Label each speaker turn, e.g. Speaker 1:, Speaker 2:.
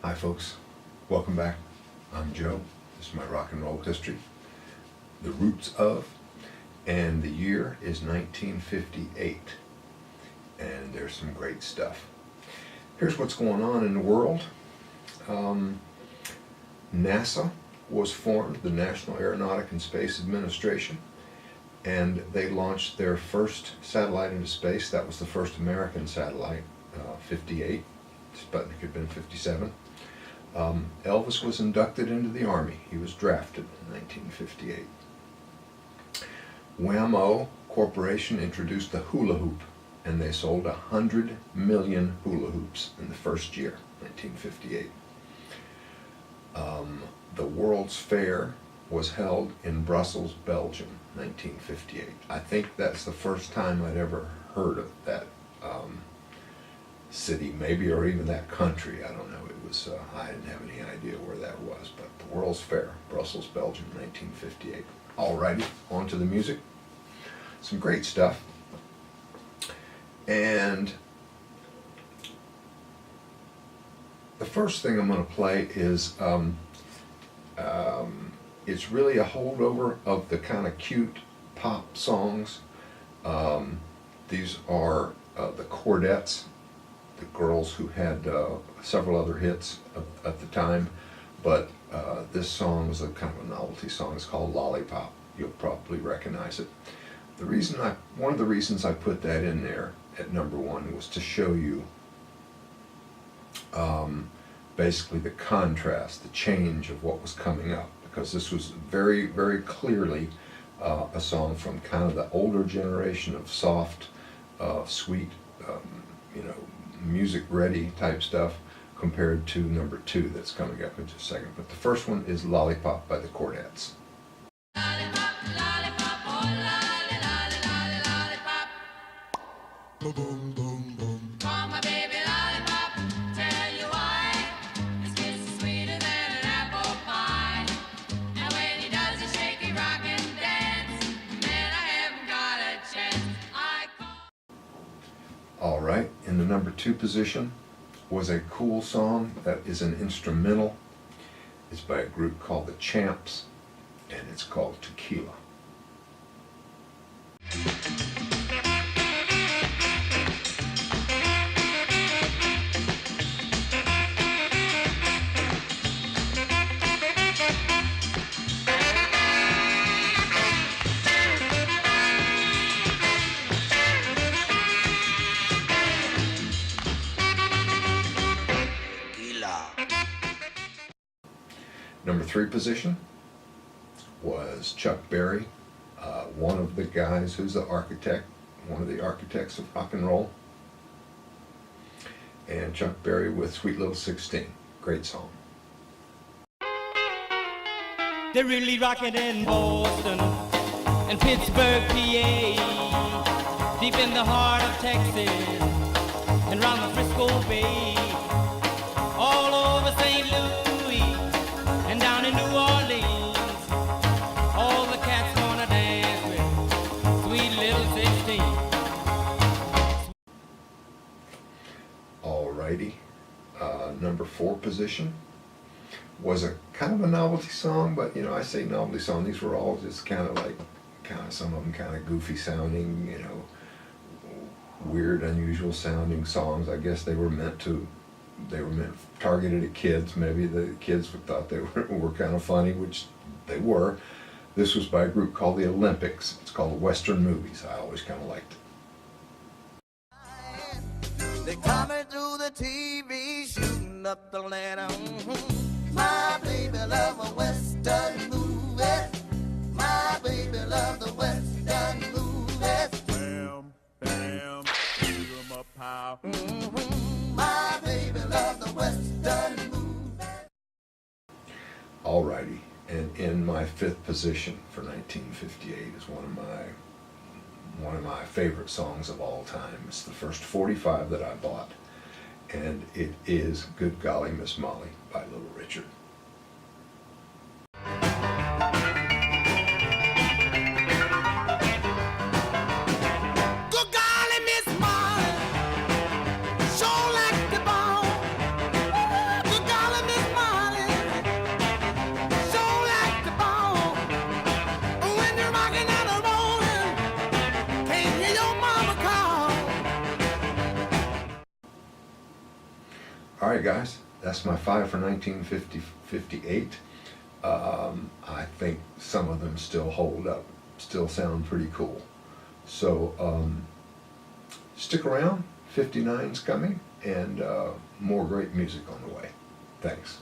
Speaker 1: Hi folks, welcome back. I'm Joe. This is my rock and roll history. The roots of, and the year is 1958. And there's some great stuff. Here's what's going on in the world. NASA was formed, the National Aeronautic and Space Administration, and they launched their first satellite into space. That was the first American satellite, 58. Sputnik had been 57. Elvis was inducted into the Army. He was drafted in 1958. Wham-O Corporation introduced the hula hoop, and they sold 100 million hula hoops in the first year, 1958. The World's Fair was held in Brussels, Belgium, 1958. I think that's the first time I'd ever heard of that city, maybe, or even that country. I don't know. It was, I didn't have any idea where that was, but the World's Fair, Brussels, Belgium, 1958. Alrighty, on to the music. Some great stuff. And the first thing I'm going to play is, it's really a holdover of the kind of cute pop songs. These are the Chordettes, the girls who had several other hits at the time, but this song was a kind of a novelty song. It's called Lollipop. You'll probably recognize it. One of the reasons I put that in there at number one was to show you basically the contrast, the change of what was coming up, because this was very, very clearly a song from kind of the older generation of soft, sweet, music-ready type stuff, compared to number two that's coming up in just a second. But the first one is Lollipop by the Chordettes.
Speaker 2: Boom, boom, boom, boom. Call my baby lollipop, tell you why. His kiss is sweeter than an apple pie. And when he does a shaky rock and dance, man, I haven't got a chance.
Speaker 1: All right, in the number two position was a cool song that is an instrumental. It's by a group called the Champs, and it's called Tequila. Number three position was Chuck Berry, one of the guys who's the architect, one of the architects of rock and roll. And Chuck Berry with Sweet Little 16. Great song.
Speaker 3: They're really rocking in Boston and Pittsburgh, PA, deep in the heart of Texas and round the Frisco Bay, all over St. Louis and down in New Orleans, all the cats gonna dance with Sweet Little 16.
Speaker 1: Alrighty, number four position was a kind of a novelty song, but I say novelty song, these were all just kind of some of them kind of goofy sounding, weird, unusual sounding songs. I guess they were meant targeted at kids. Maybe the kids thought they were kind of funny, which they were. This was by a group called the Olympics. It's called Western Movies. I always kind of liked it.
Speaker 4: They coming through the TV, shooting up the land. My baby love a Western movie. My baby love the Western movies.
Speaker 5: Bam, bam, shoot 'em up high.
Speaker 4: My baby love the Western movies.
Speaker 1: Alrighty, and in my fifth position for 1958 is one of my favorite songs of all time. It's the first 45 that I bought, and it is Good Golly Miss Molly by Little Richard.
Speaker 4: Good golly, Miss Molly, sure like the bone. Good golly,
Speaker 1: right, guys, that's my 5 for 1958. I think some of them still hold up, still sound pretty cool. So stick around, 59's coming, and more great music on the way. Thanks.